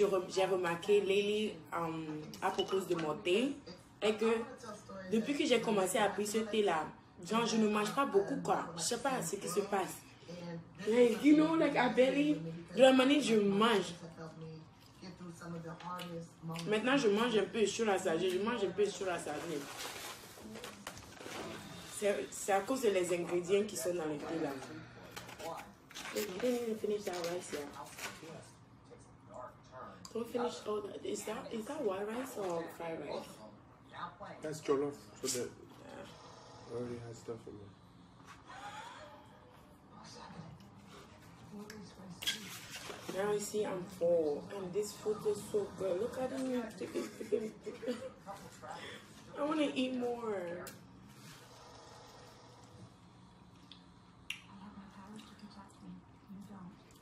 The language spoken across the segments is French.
j'ai remarqué, Lily, à propos de mon thé, est que depuis que j'ai commencé à prendre ce thé-là, genre, je ne mange pas beaucoup, quoi. Je sais pas ce qui se passe. Like, you know, like, I barely, de la manière je mange. Maintenant, je mange un peu sur la sardine. Je mange un peu sur la sardine. C'est à cause des ingrédients qui sont dans le thé, là. You didn't even finish that rice yet. Don't finish all that. Is that white rice or fried rice? That's jollof. So that already has stuff in there. Now you see I'm full, and this food is so good. Look at me. I want to eat more.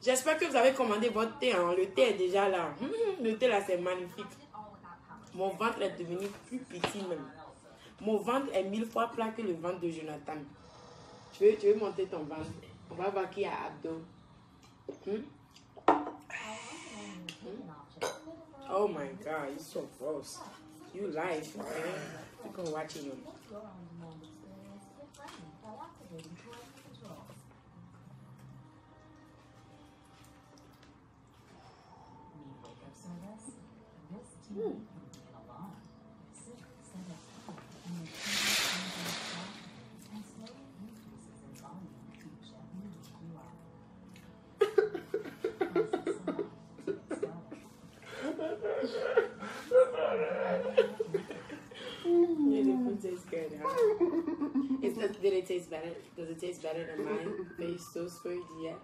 J'espère que vous avez commandé votre thé. Hein. Le thé est déjà là. Le thé là, c'est magnifique. Mon ventre est devenu plus petit même. Mon ventre est 1000 fois plat que le ventre de Jonathan. Tu veux monter ton ventre? On va voir qui a abdos. Oh my God, you're so gross. You lie, man. You can watch it. Good, huh? Did it taste better? Does it taste better than mine? Face so sweet, yeah.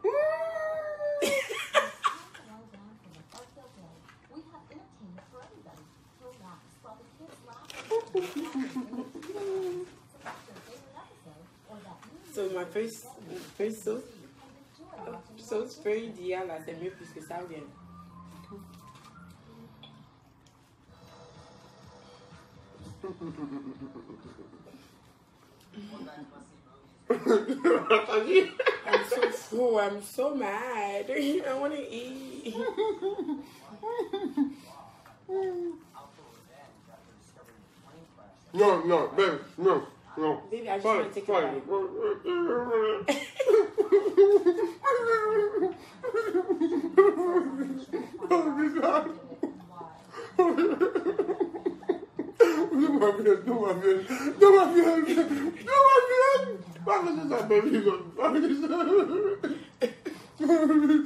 So my first sauce very dia là, c'est mieux puisque ça vient. I'm so full. I'm so mad. I want to eat. No, baby, no. Baby, I just want to take a bite.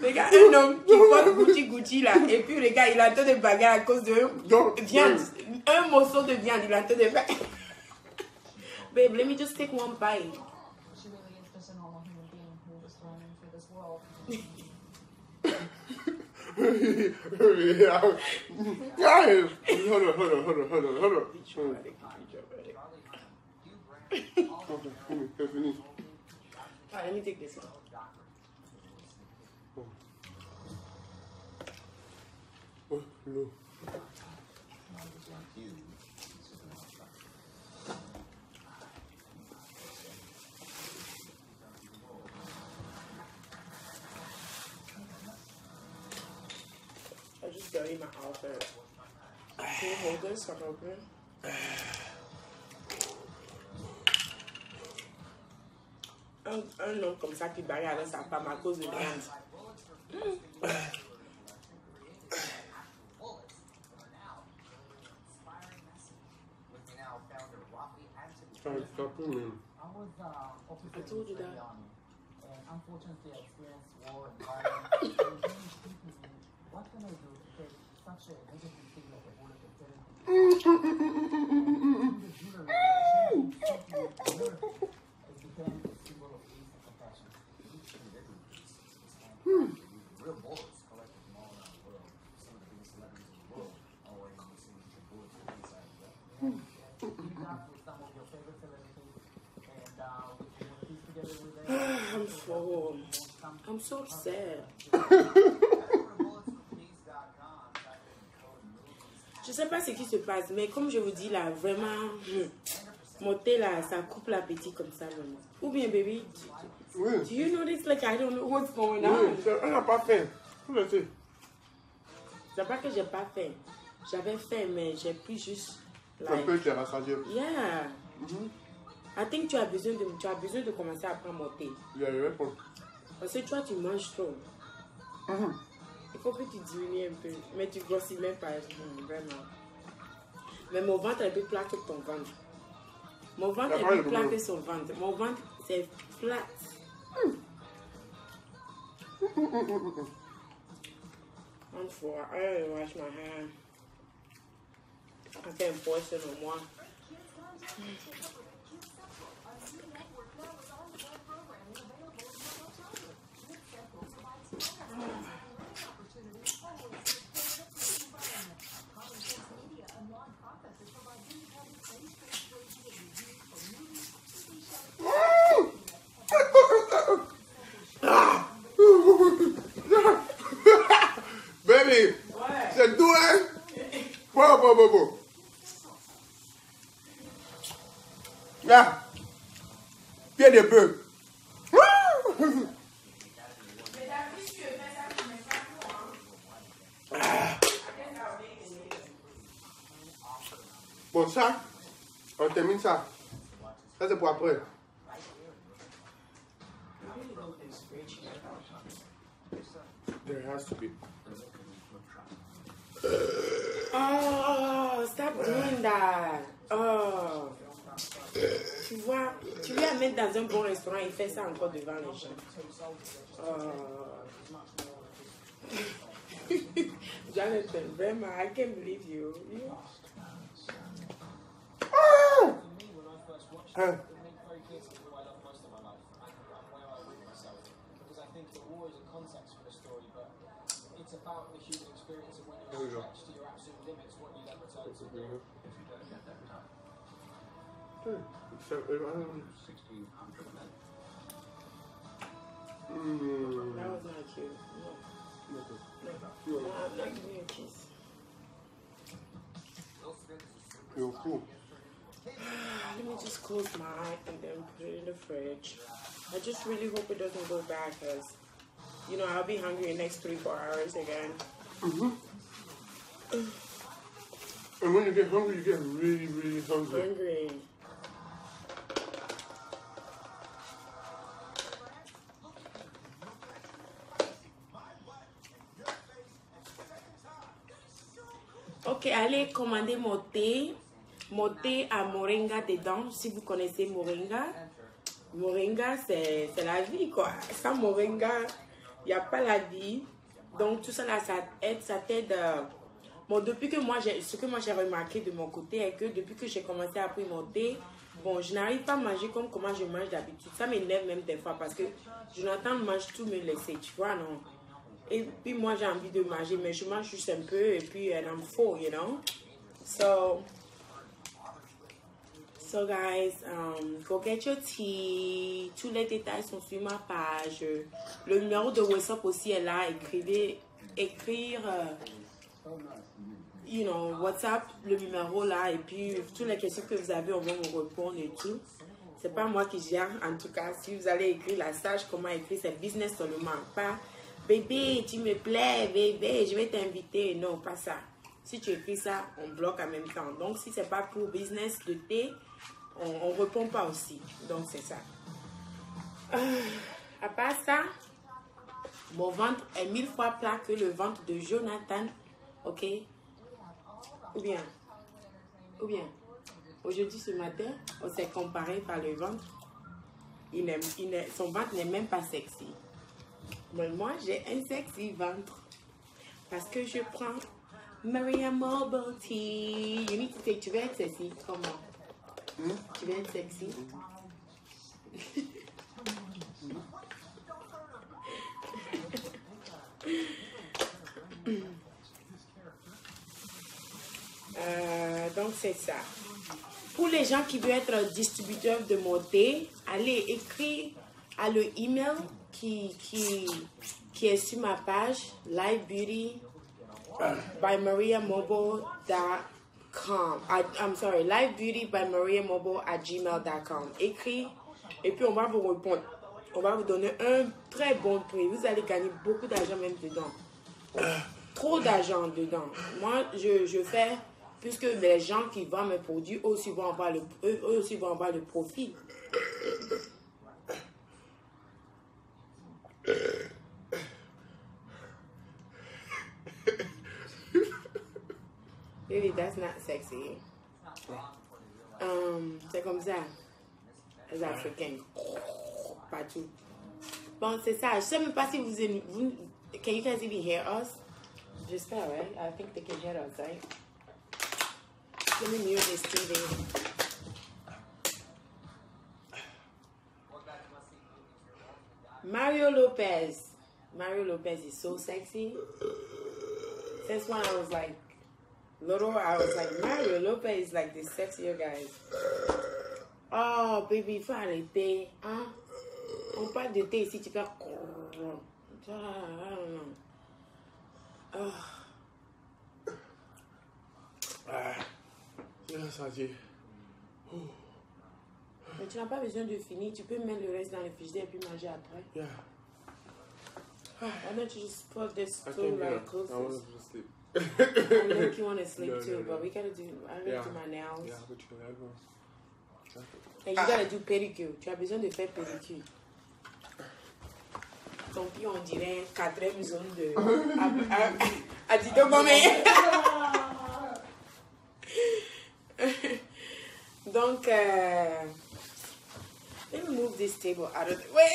Les gars, un homme qui porte Gucci là, et puis le gars il a en train de bagarre à cause de viande, un morceau de viande, il a en train de faire. Babe, let me just take one bite. She really is just a normal human being who was thrown into this world. Alright, let me take this one. No. I just dirty my outfit. Can you hold this so I can open it? Un homme comme ça qui bagarre avec sa femme à cause de viande. Stop moving. I told you that. Unfortunately, I experienced war and violence. What can I do to take such a negative thing like a bullet and turn it into it became a symbol of peace and compassion. Real bullets collected from all around the world. Some of the biggest celebrities in the world are wearing the same bullets inside of them. Keep up with some of your favorite celebrities, and we can piece together with them. I'm full. I'm so sad. Je sais pas ce qui se passe, mais comme je vous dis là, vraiment, mon thé là, ça coupe l'appétit comme ça, vraiment. Ou bien, baby, Oui. do you notice, like, I don't know what's going Oui, on? on n'a pas faim. Tout le thé. C'est pas que j'ai pas fait. J'avais fait, mais j'ai pris juste. Un peu de rassasié. Yeah. I think tu as besoin de commencer à prendre mon thé. Il y a le même pour. Parce que toi, tu manges trop. Il faut que tu diminues un peu. Mais tu grossis même pas. Vraiment. Mais mon ventre est plus plat que ton ventre. Mon ventre est plus plat que son ventre. Mon ventre, c'est flat. One for I wash my hair. I can't force it no more. Baby, c'est doux, hein? Bon. Là, pied de bœuf. Bon, ça, on termine ça. Ça, c'est pour après. There has to be. Oh, stop doing that. Oh. Tu vois, tu lui amènes dans un bon restaurant, il fait ça encore devant les gens. Jonathan, vraiment, I can't believe you. Hein? It's about the human experience and when you're stretched to your absolute limits, what you then return to do. That was not cute. No, I'm not giving you a kiss. You're cool. Let me just close my eye and then put it in the fridge. I just really hope it doesn't go bad because, you know, I'll be hungry in the next 3-4 hours again. And when you get hungry, you get really, really hungry. Ok, allez commander mon thé. Mon thé à moringa dedans, si vous connaissez moringa. Moringa, c'est la vie, quoi. Sans moringa, il n'y a pas la vie. Donc, tout ça, là, ça t'aide. Bon, depuis que ce que moi j'ai remarqué de mon côté est que depuis que j'ai commencé à prendre mon thé, bon, je n'arrive pas à manger comme comment je mange d'habitude. Ça m'énerve même des fois parce que Jonathan mange tout me laisser, tu vois, non? Et puis moi, j'ai envie de manger, mais je mange juste un peu et puis and I'm full, you know? So guys, go get your tea. Tous les détails sont sur ma page. Le numéro de WhatsApp aussi est là. Écrire, you know, WhatsApp, le numéro là. Et puis, toutes les questions que vous avez, on va vous répondre et tout. C'est pas moi qui gère. En tout cas, si vous allez écrire la sage, comment écrire, c'est business seulement. Pas, bébé, tu me plais, bébé, je vais t'inviter. Non, pas ça. Si tu écris ça, on bloque en même temps. Donc, si c'est pas pour business de thé, on répond pas aussi. Donc, c'est ça. À part ça, mon ventre est 1000 fois plat que le ventre de Jonathan. Ok? Ou bien, aujourd'hui, ce matin, on s'est comparé par le ventre. Son ventre n'est même pas sexy. Mais moi, j'ai un sexy ventre. Parce que je prends Maria Mobile Tea. You need to take, tu veux être sexy? Comment? Tu veux être sexy? Donc c'est ça. Pour les gens qui veulent être distributeurs de mon thé, allez écrire à le email qui est sur ma page Live Beauty by mariamobile.com. I'm sorry, livebeautybyMariaMobile@gmail.com. Écris et puis on va vous répondre. On va vous donner un très bon prix. Vous allez gagner beaucoup d'argent même dedans. trop d'argent dedans. Moi, je fais, puisque les gens qui vendent mes produits eux aussi vont avoir le profit. Really, that's not sexy. C'est comme ça. Les Africains. Partout. Bon, c'est ça. Je sais même pas si vous... Can you guys even hear us? J'espère, right? I think they can hear us, right? Let me mute this TV. Mario Lopez. Mario Lopez is so sexy. Since when I was like little, I was like, Mario Lopez is like the sexier guys. Oh, baby, il faut arrêter. Hein? On parle de thé ici, tu fais... I don't know. Ça dit. Mais tu n'as pas besoin de finir. Tu peux mettre le reste dans le frigidaire et puis manger après. Yeah. Why don't you just put this I to can't get like up. I closest? want to sleep. I think you want to sleep No, too, no, but no. we gotta do. I gotta do my nails. Yeah, but you can have one. And you gotta do pedicure. Tu as besoin de faire pédicure. Tant pis, on dirait 4e zone de. À Tito Gomé. Donc, let me move this table out of the way.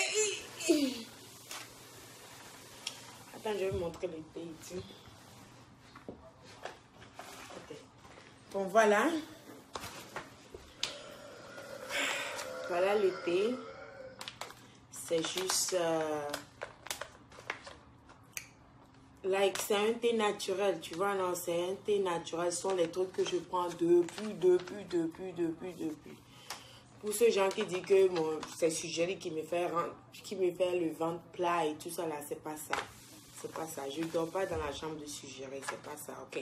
Attends, je vais vous montrer les thés ici. Ok. Bon, voilà. Voilà le thé. C'est juste... like, c'est un thé naturel, tu vois, non, c'est un thé naturel. Ce sont les trucs que je prends depuis. Pour ceux gens qui disent que c'est suggéré qui me fait le ventre plat et tout ça, là, c'est pas ça. C'est pas ça. Je ne dors pas dans la chambre de suggéré, c'est pas ça, ok?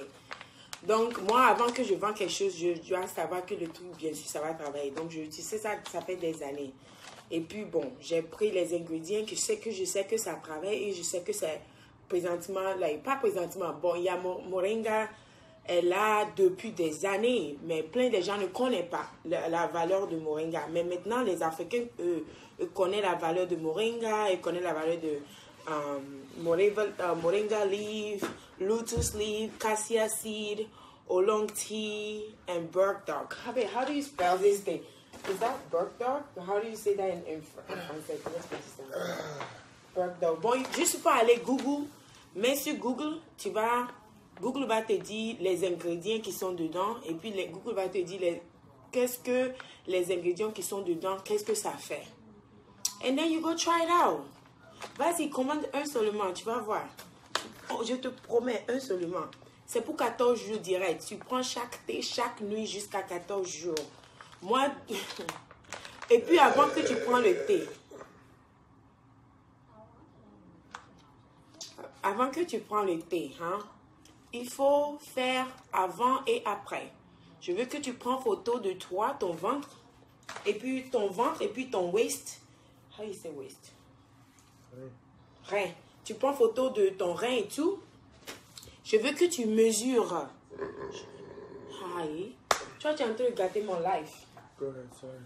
Donc, moi, avant que je vende quelque chose, je dois savoir que le truc, bien sûr, ça va travailler. Donc, tu sais, ça fait des années. Et puis, bon, j'ai pris les ingrédients que je sais que ça travaille et je sais que c'est présentement, là, pas présentement, bon, il y a moringa, elle là depuis des années, mais plein de gens ne connaissent pas la valeur de moringa. Mais maintenant, les Africains, connaissent la valeur de moringa, ils connaissent la valeur de moringa leaf, lotus leaf, cassia seed, oolong tea, and burdock. How do you spell this thing? Is that burdock? How do you say that in français? Burdock. Bon, juste pour aller Google, mais sur Google, Google va te dire les ingrédients qui sont dedans, et puis Google va te dire qu'est-ce que les ingrédients qui sont dedans, qu'est-ce que ça fait. And then you go try it out. Vas-y, commande un seulement, tu vas voir. Oh, je te promets, un seulement. C'est pour 14 jours direct. Tu prends chaque thé, chaque nuit jusqu'à 14 jours. Moi, et puis avant que tu prends le thé, hein, il faut faire avant et après. Je veux que tu prends photo de toi, ton ventre, et puis ton waist. How you say waist? Rein. Tu prends photo de ton rein et tout. Je veux que tu mesures. Hi. Tu vois, tu es en train de gâter mon life. Go ahead, sorry.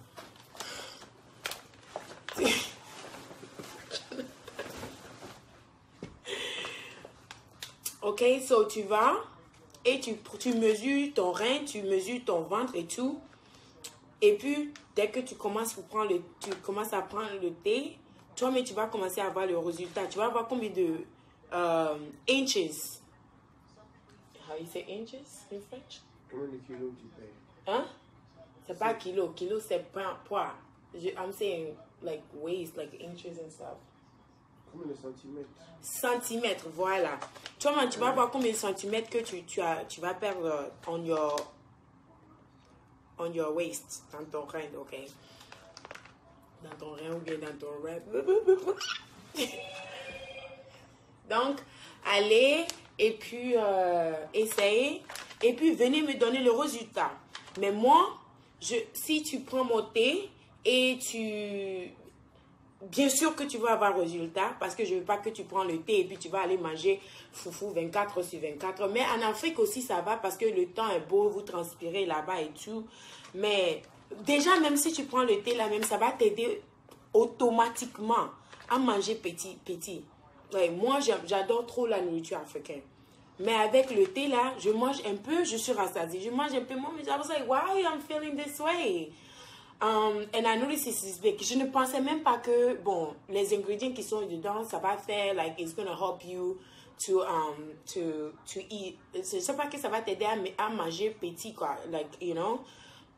Ok, so tu vas et tu mesures ton rein, tu mesures ton ventre et tout. Et puis, dès que tu commences à prendre le thé, toi-même, tu vas commencer à voir le résultat. Tu vas voir combien de inches. How you say inches in French? Combien de kilos tu payes? Hein? C'est pas kilo. Kilo, c'est poids. I'm saying like waist, like inches and stuff. Combien de centimètres? Centimètres, voilà. Toi-même, tu vas voir combien de centimètres que tu vas perdre on your waist, dans ton rein, ok? Dans ton rein ou bien dans ton rein. Donc, allez et puis essayez et puis venez me donner le résultat. Mais moi, si tu prends mon thé et bien sûr que tu vas avoir résultat parce que je ne veux pas que tu prends le thé et puis tu vas aller manger foufou 24 sur 24. Mais en Afrique aussi, ça va parce que le temps est beau, vous transpirez là-bas et tout. Mais déjà, même si tu prends le thé là même, ça va t'aider automatiquement à manger petit. Ouais, moi, j'adore trop la nourriture africaine. Mais avec le thé là, je mange un peu, je suis rassasiée. Je mange un peu moins, mais I was like, why I'm feeling this way? And I noticed it's big. Je ne pensais même pas que, bon, les ingrédients qui sont dedans, ça va faire, like, it's gonna help you to eat. C'est pas que ça va t'aider à manger petit, quoi. Like, you know.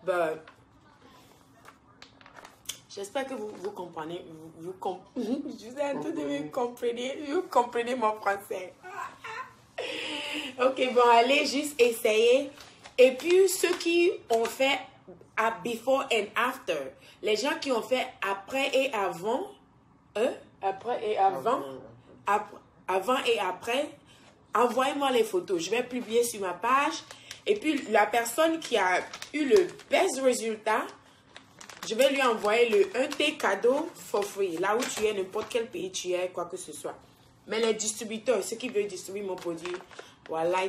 But, j'espère que vous comprenez. Je vous ai un peu de vous comprenez mon français. Ok, bon, allez juste essayer. Et puis, ceux qui ont fait before and after, les gens qui ont fait après et avant, après et avant et après, envoyez-moi les photos. Je vais publier sur ma page. Et puis, la personne qui a eu le best résultat, je vais lui envoyer un thé cadeau for free. Là où tu es, n'importe quel pays tu es, quoi que ce soit. Mais les distributeurs, ceux qui veulent distribuer mon produit, voilà,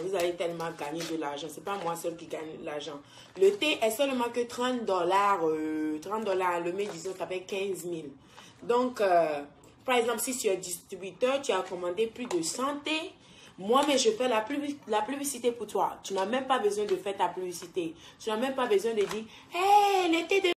vous allez tellement gagner de l'argent. C'est pas moi seul qui gagne de l'argent. Le thé est seulement que $30. $30. Le mai, disons, ça fait 15 000. Donc, par exemple, si tu es distributeur, tu as commandé plus de 100 thés. Moi, mais je fais la publicité pour toi. Tu n'as même pas besoin de faire ta publicité. Tu n'as même pas besoin de dire, hey, le thé de